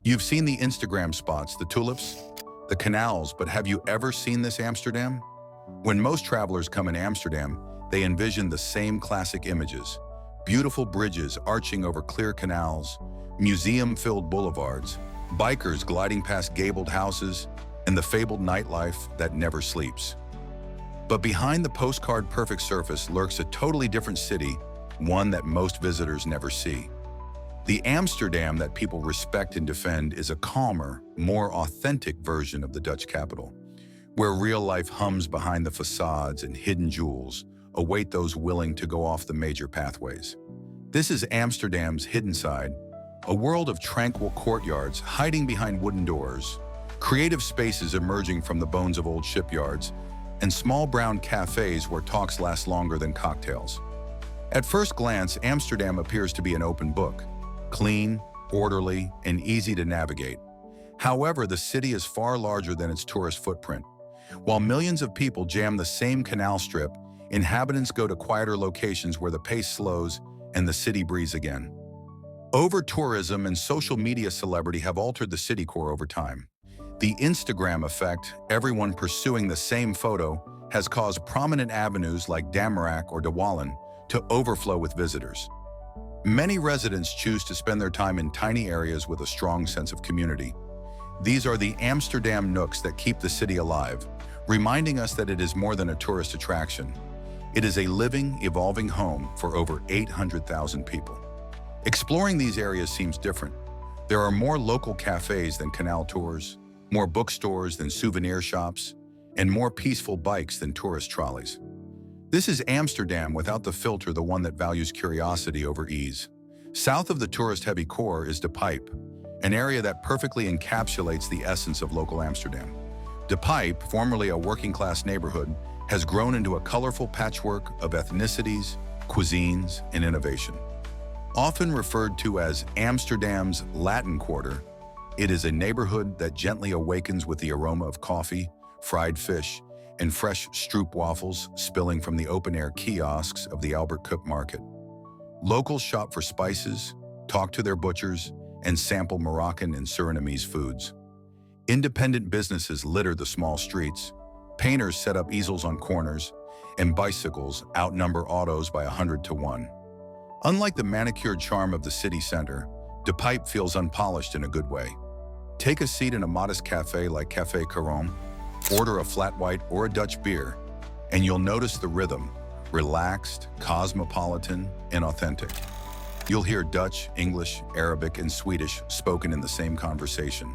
You've seen the Instagram spots, the tulips, the canals, but have you ever seen this Amsterdam? When most travelers come in Amsterdam, they envision the same classic images. Beautiful bridges arching over clear canals, museum-filled boulevards, bikers gliding past gabled houses, and the fabled nightlife that never sleeps. But behind the postcard-perfect surface lurks a totally different city, one that most visitors never see. The Amsterdam that people respect and defend is a calmer, more authentic version of the Dutch capital, where real life hums behind the facades and hidden jewels await those willing to go off the major pathways. This is Amsterdam's hidden side, a world of tranquil courtyards hiding behind wooden doors, creative spaces emerging from the bones of old shipyards, and small brown cafes where talks last longer than cocktails. At first glance, Amsterdam appears to be an open book, clean, orderly, and easy to navigate. However, the city is far larger than its tourist footprint. While millions of people jam the same canal strip, inhabitants go to quieter locations where the pace slows and the city breathes again. Over-tourism and social media celebrity have altered the city core over time. The Instagram effect, everyone pursuing the same photo, has caused prominent avenues like Damrak or De Wallen to overflow with visitors. Many residents choose to spend their time in tiny areas with a strong sense of community. These are the Amsterdam nooks that keep the city alive, reminding us that it is more than a tourist attraction. It is a living, evolving home for over 800,000 people. Exploring these areas seems different. There are more local cafes than canal tours, more bookstores than souvenir shops, and more peaceful bikes than tourist trolleys. This is Amsterdam without the filter, the one that values curiosity over ease. South of the tourist-heavy core is De Pijp, an area that perfectly encapsulates the essence of local Amsterdam. De Pijp, formerly a working-class neighborhood, has grown into a colorful patchwork of ethnicities, cuisines, and innovation. Often referred to as Amsterdam's Latin Quarter, it is a neighborhood that gently awakens with the aroma of coffee, fried fish, and fresh stroopwafels spilling from the open-air kiosks of the Albert Kuip market. Locals shop for spices, talk to their butchers, and sample Moroccan and Surinamese foods. Independent businesses litter the small streets, painters set up easels on corners, and bicycles outnumber autos by 100 to 1. Unlike the manicured charm of the city center, De Pijp feels unpolished in a good way. Take a seat in a modest cafe like Café Caron, order a flat white or a Dutch beer, and you'll notice the rhythm, relaxed, cosmopolitan, and authentic. You'll hear Dutch, English, Arabic, and Swedish spoken in the same conversation,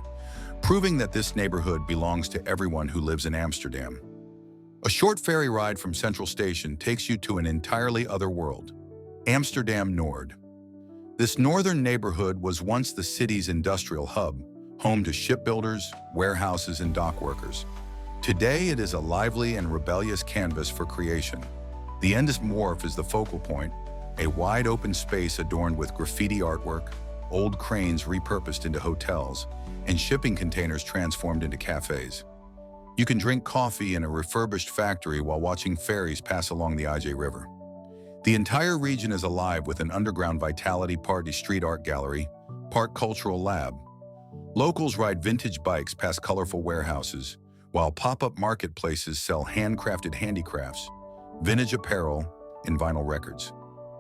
proving that this neighborhood belongs to everyone who lives in Amsterdam. A short ferry ride from Central Station takes you to an entirely other world, Amsterdam Noord. This northern neighborhood was once the city's industrial hub, home to shipbuilders, warehouses, and dock workers. Today, it is a lively and rebellious canvas for creation. The Endless Wharf is the focal point, a wide-open space adorned with graffiti artwork, old cranes repurposed into hotels, and shipping containers transformed into cafes. You can drink coffee in a refurbished factory while watching ferries pass along the IJ River. The entire region is alive with an underground vitality, part street art gallery, part cultural lab. Locals ride vintage bikes past colorful warehouses, while pop-up marketplaces sell handcrafted handicrafts, vintage apparel, and vinyl records.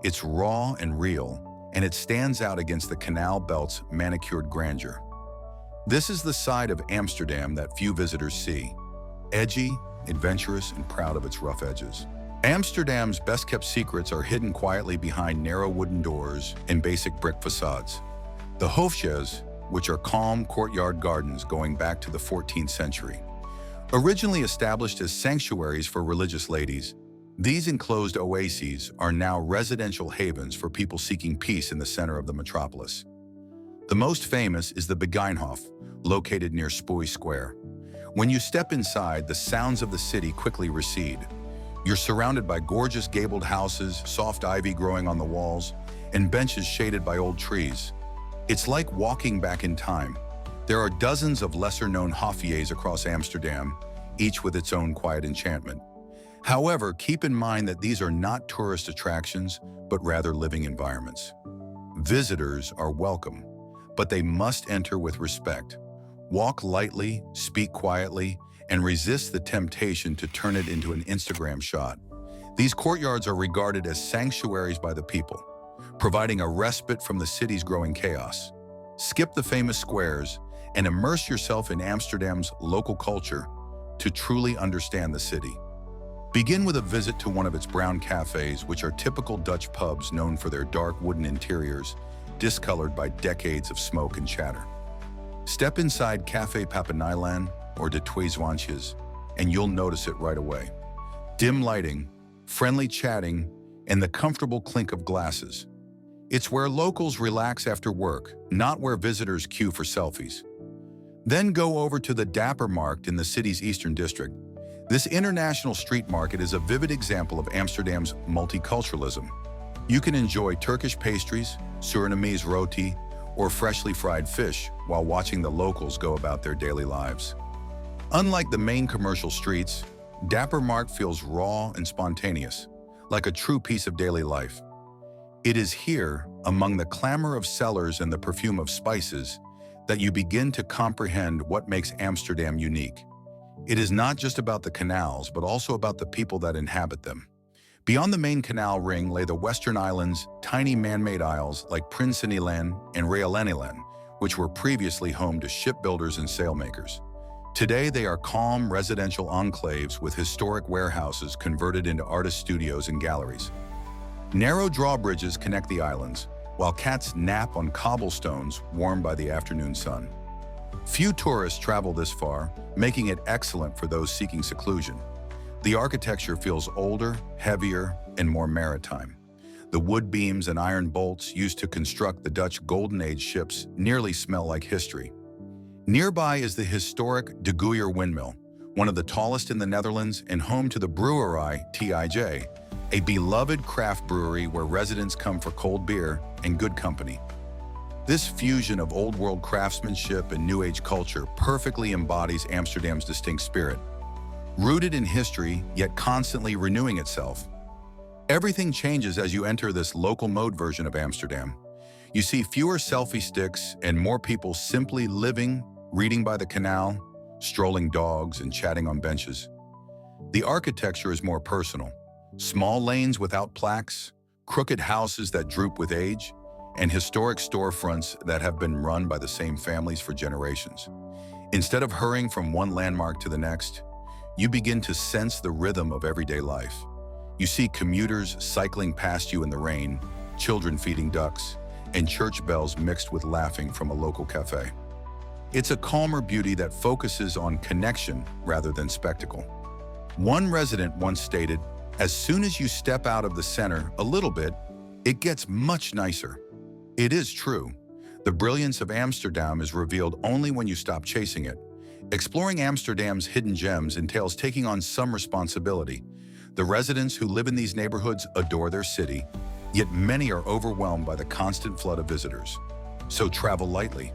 It's raw and real, and it stands out against the canal belt's manicured grandeur. This is the side of Amsterdam that few visitors see, edgy, adventurous, and proud of its rough edges. Amsterdam's best-kept secrets are hidden quietly behind narrow wooden doors and basic brick facades. The hofjes, which are calm courtyard gardens going back to the 14th century. Originally established as sanctuaries for religious ladies, these enclosed oases are now residential havens for people seeking peace in the center of the metropolis. The most famous is the Begijnhof, located near Spooi Square. When you step inside, the sounds of the city quickly recede. You're surrounded by gorgeous gabled houses, soft ivy growing on the walls, and benches shaded by old trees. It's like walking back in time. There are dozens of lesser-known hofjes across Amsterdam, each with its own quiet enchantment. However, keep in mind that these are not tourist attractions, but rather living environments. Visitors are welcome, but they must enter with respect. Walk lightly, speak quietly, and resist the temptation to turn it into an Instagram shot. These courtyards are regarded as sanctuaries by the people, providing a respite from the city's growing chaos. Skip the famous squares and immerse yourself in Amsterdam's local culture to truly understand the city. Begin with a visit to one of its brown cafes, which are typical Dutch pubs known for their dark wooden interiors, discolored by decades of smoke and chatter. Step inside Café Papenilan or De Twee Zwaantjes, and you'll notice it right away. Dim lighting, friendly chatting, and the comfortable clink of glasses. It's where locals relax after work, not where visitors queue for selfies. Then go over to the Dapper Markt in the city's Eastern District. This international street market is a vivid example of Amsterdam's multiculturalism. You can enjoy Turkish pastries, Surinamese roti, or freshly fried fish while watching the locals go about their daily lives. Unlike the main commercial streets, Dapper Markt feels raw and spontaneous, like a true piece of daily life. It is here, among the clamor of sellers and the perfume of spices, that you begin to comprehend what makes Amsterdam unique. It is not just about the canals, but also about the people that inhabit them. Beyond the main canal ring lay the Western Islands' tiny man-made isles like Prinseneiland and Realeneiland, which were previously home to shipbuilders and sailmakers. Today, they are calm residential enclaves with historic warehouses converted into artist studios and galleries. Narrow drawbridges connect the islands, while cats nap on cobblestones warmed by the afternoon sun. Few tourists travel this far, making it excellent for those seeking seclusion. The architecture feels older, heavier, and more maritime. The wood beams and iron bolts used to construct the Dutch Golden Age ships nearly smell like history. Nearby is the historic De Gooijer windmill, one of the tallest in the Netherlands and home to the Brewerij Tij, a beloved craft brewery where residents come for cold beer and good company. This fusion of old-world craftsmanship and new age culture perfectly embodies Amsterdam's distinct spirit. Rooted in history, yet constantly renewing itself. Everything changes as you enter this local mode version of Amsterdam. You see fewer selfie sticks and more people simply living, reading by the canal, strolling dogs, and chatting on benches. The architecture is more personal. Small lanes without plaques, crooked houses that droop with age, and historic storefronts that have been run by the same families for generations. Instead of hurrying from one landmark to the next, you begin to sense the rhythm of everyday life. You see commuters cycling past you in the rain, children feeding ducks, and church bells mixed with laughing from a local cafe. It's a calmer beauty that focuses on connection rather than spectacle. One resident once stated, "As soon as you step out of the center a little bit, it gets much nicer." It is true. The brilliance of Amsterdam is revealed only when you stop chasing it. Exploring Amsterdam's hidden gems entails taking on some responsibility. The residents who live in these neighborhoods adore their city, yet many are overwhelmed by the constant flood of visitors. So travel lightly.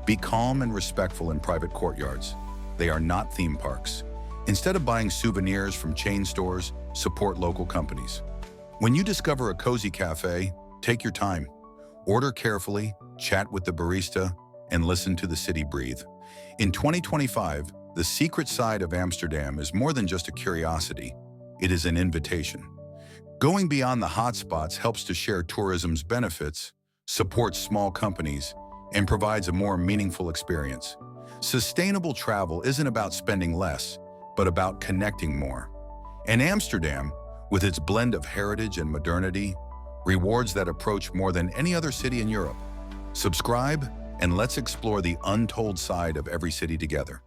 Be calm and respectful in private courtyards. They are not theme parks. Instead of buying souvenirs from chain stores, support local companies. When you discover a cozy cafe, take your time. Order carefully, chat with the barista, and listen to the city breathe. In 2025, the secret side of Amsterdam is more than just a curiosity. It is an invitation. Going beyond the hotspots helps to share tourism's benefits, supports small companies, and provides a more meaningful experience. Sustainable travel isn't about spending less, but about connecting more. And Amsterdam, with its blend of heritage and modernity, rewards that approach more than any other city in Europe. Subscribe, and let's explore the untold side of every city together.